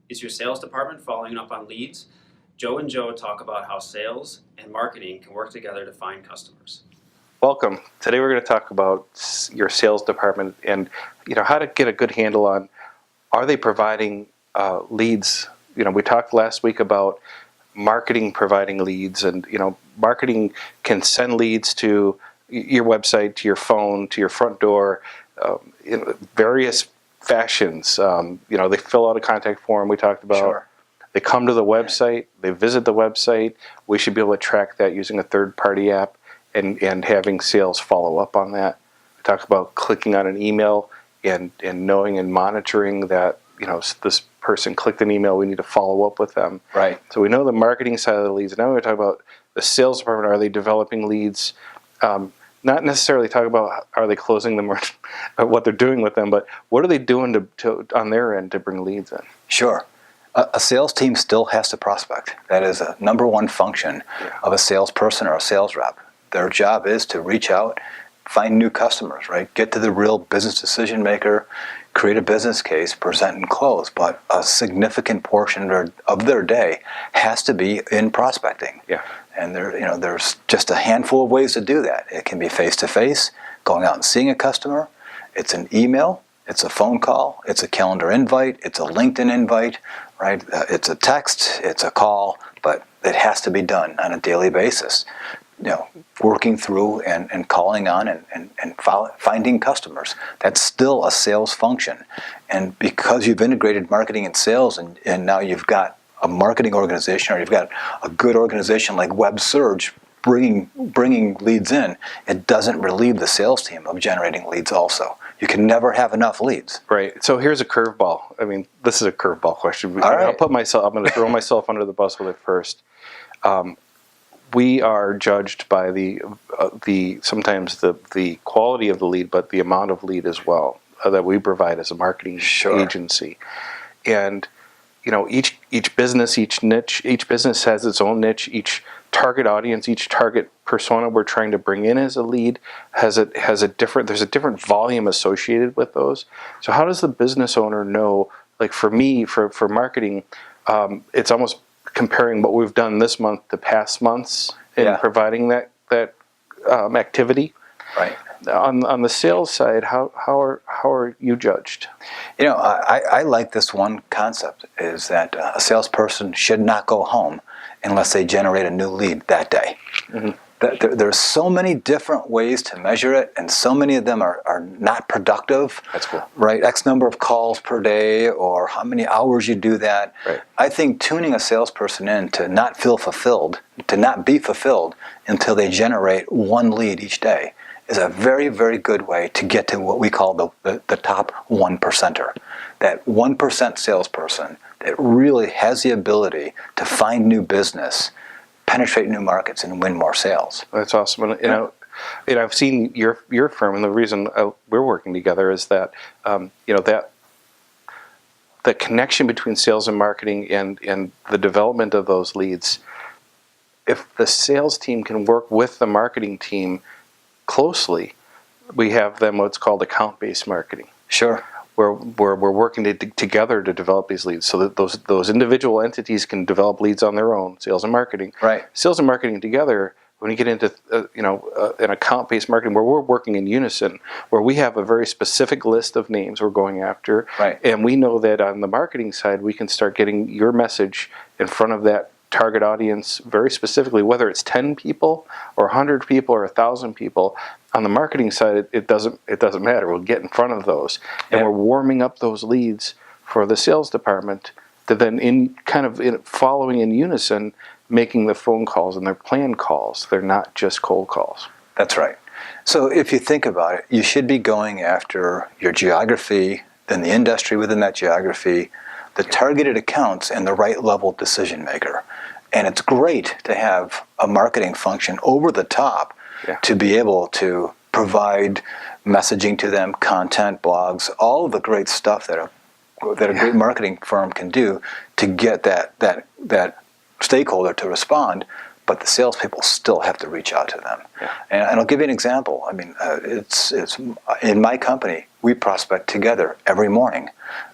Is your sales department following up on leads? Joe and Joe talk about how sales and marketing can work together to find customers. Welcome. Today we're going to talk about your sales department and how to get a good handle on, are they providing leads? We talked last week about marketing providing leads, and marketing can send leads to your website, to your phone, to your front door, in various fashions. They fill out a contact form we talked about. Sure. They come to the website, they visit the website. We should be able to track that using a third-party app and having sales follow up on that. We talk about clicking on an email and knowing and monitoring that this person clicked an email, we need to follow up with them. Right. So we know the marketing side of the leads. Now we're talking about the sales department. Are they developing leads? Not necessarily talk about are they closing them or what they're doing with them, but what are they doing to on their end to bring leads in? Sure. A sales team still has to prospect. That is a number one function of a salesperson or a sales rep. Their job is to reach out, find new customers, right? Get to the real business decision maker, create a business case, present and close. But a significant portion of their day has to be in prospecting. Yeah. And there's just a handful of ways to do that. It can be face-to-face, going out and seeing a customer. It's an email. It's a phone call. It's a calendar invite. It's a LinkedIn invite, right? It's a text. It's a call. But it has to be done on a daily basis. Working through and calling on and finding customers. That's still a sales function. And because you've integrated marketing and sales and now you've got a marketing organization or you've got a good organization like WebSurge bringing leads in, it doesn't relieve the sales team of generating leads also. You can never have enough leads. Right. So here's a curveball. I mean, this is a curveball question. All right. I'm going to throw myself under the bus with it first. We are judged by sometimes the quality of the lead, but the amount of lead as well that we provide as a marketing agency. And each business, each niche, each business has its own niche. Each target audience, each target persona we're trying to bring in as a lead there's a different volume associated with those. So how does the business owner know? Like for me, for marketing, it's almost comparing what we've done this month to past months in providing that activity. Right. On the sales side, how are you judged? I like this one concept is that a salesperson should not go home unless they generate a new lead that day. Mm-hmm. There's so many different ways to measure it, and so many of them are not productive. That's cool. Right? X number of calls per day, or how many hours you do that. Right. I think tuning a salesperson in to not feel fulfilled, to not be fulfilled until they generate one lead each day is a very, very good way to get to what we call the top 1%er. That 1% salesperson that really has the ability to find new business, penetrate new markets, and win more sales. That's awesome. And I've seen your firm, and the reason we're working together is that that the connection between sales and marketing and the development of those leads. If the sales team can work with the marketing team closely, we have them what's called account-based marketing. Sure. Where we're working together to develop these leads, so that those individual entities can develop leads on their own, sales and marketing. Right. Sales and marketing together, when you get into an account-based marketing where we're working in unison, where we have a very specific list of names we're going after, right. And we know that on the marketing side, we can start getting your message in front of that target audience very specifically, whether it's 10 people or 100 people or 1,000 people. On the marketing side, it doesn't matter. We'll get in front of those, and we're warming up those leads for the sales department to then following in unison, making the phone calls and their planned calls. They're not just cold calls. That's right. So if you think about it, you should be going after your geography, then the industry within that geography, the targeted accounts, and the right level decision maker. And it's great to have a marketing function over the top to be able to provide messaging to them, content, blogs, all of the great stuff that a great marketing firm can do to get that stakeholder to respond. But the salespeople still have to reach out to them. Yeah. And I'll give you an example. I mean, it's in my company, we prospect together every morning,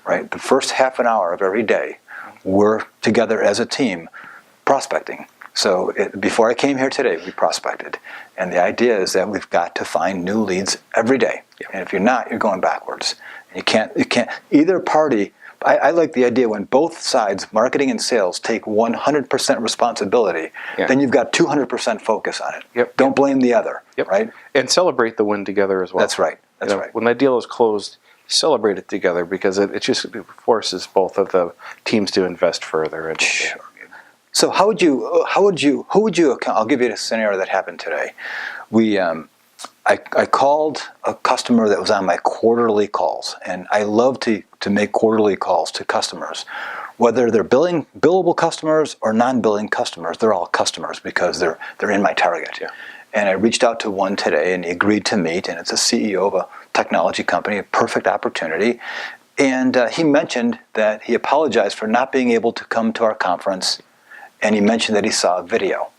right? The first half an hour of every day, we're together as a team prospecting. So before I came here today, we prospected. And the idea is that we've got to find new leads every day. And if you're not, you're going backwards. And you can't, either party, I like the idea when both sides, marketing and sales, take 100% responsibility, then you've got 200% focus on it. Don't blame the other, right? And celebrate the win together as well. That's right. That's right. When that deal is closed, celebrate it together because it just forces both of the teams to invest further. And, So who would you account? I'll give you a scenario that happened today. I called a customer that was on my quarterly calls, and I love to make quarterly calls to customers. Whether they're billable customers or non-billing customers, they're all customers because they're in my target. And I reached out to one today, and he agreed to meet, and it's a CEO of a technology company, a perfect opportunity. And he mentioned that he apologized for not being able to come to our conference, and he mentioned that he saw a video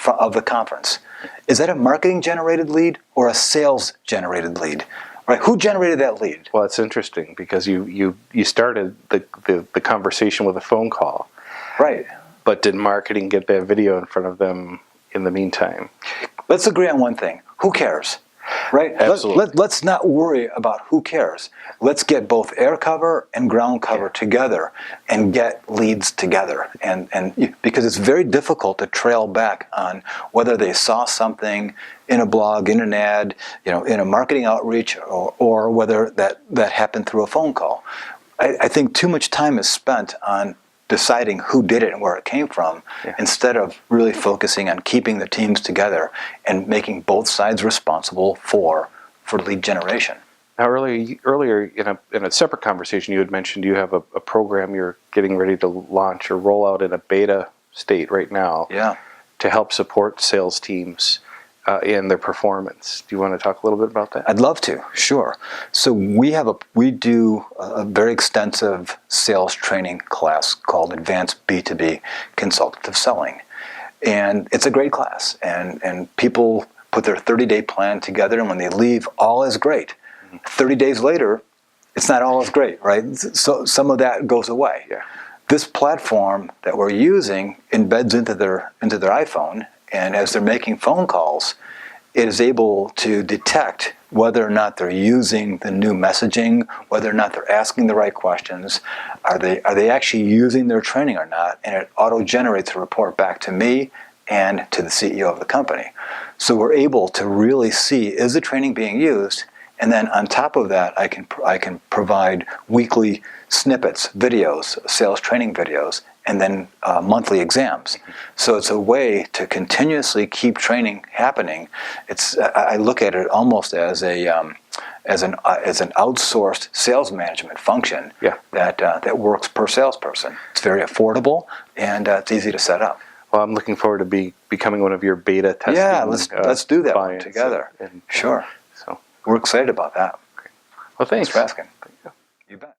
of the conference. Is that a marketing-generated lead or a sales-generated lead? Right? Who generated that lead? Well, it's interesting because you started the conversation with a phone call. Right. But did marketing get that video in front of them in the meantime? Let's agree on one thing. Who cares? Right? Absolutely. Let's not worry about who cares. Let's get both air cover and ground cover together and get leads together. And because it's very difficult to trail back on whether they saw something in a blog, in an ad, in a marketing outreach, or whether that happened through a phone call. I think too much time is spent on deciding who did it and where it came from, instead of really focusing on keeping the teams together and making both sides responsible for lead generation. Now, earlier in a separate conversation, you had mentioned you have a program you're getting ready to launch or roll out in a beta state right now to help support sales teams in their performance. Do you want to talk a little bit about that? I'd love to, sure. So we do a very extensive sales training class called Advanced B2B Consultative Selling. And it's a great class. And people put their 30-day plan together, and when they leave, all is great. 30 days later, it's not all as great, right? So some of that goes away. This platform that we're using embeds into their iPhone, and as they're making phone calls, it is able to detect whether or not they're using the new messaging, whether or not they're asking the right questions, are they actually using their training or not, and it auto-generates a report back to me and to the CEO of the company. So we're able to really see, is the training being used? And then on top of that, I can provide weekly snippets, videos, sales training videos, and then monthly exams. So it's a way to continuously keep training happening. I look at it almost as an outsourced sales management function that works per salesperson. It's very affordable, and it's easy to set up. Well, I'm looking forward to becoming one of your beta testing. Yeah, let's do that one together. Sure. So we're excited about that. Well, thanks for asking. Thank you. You bet.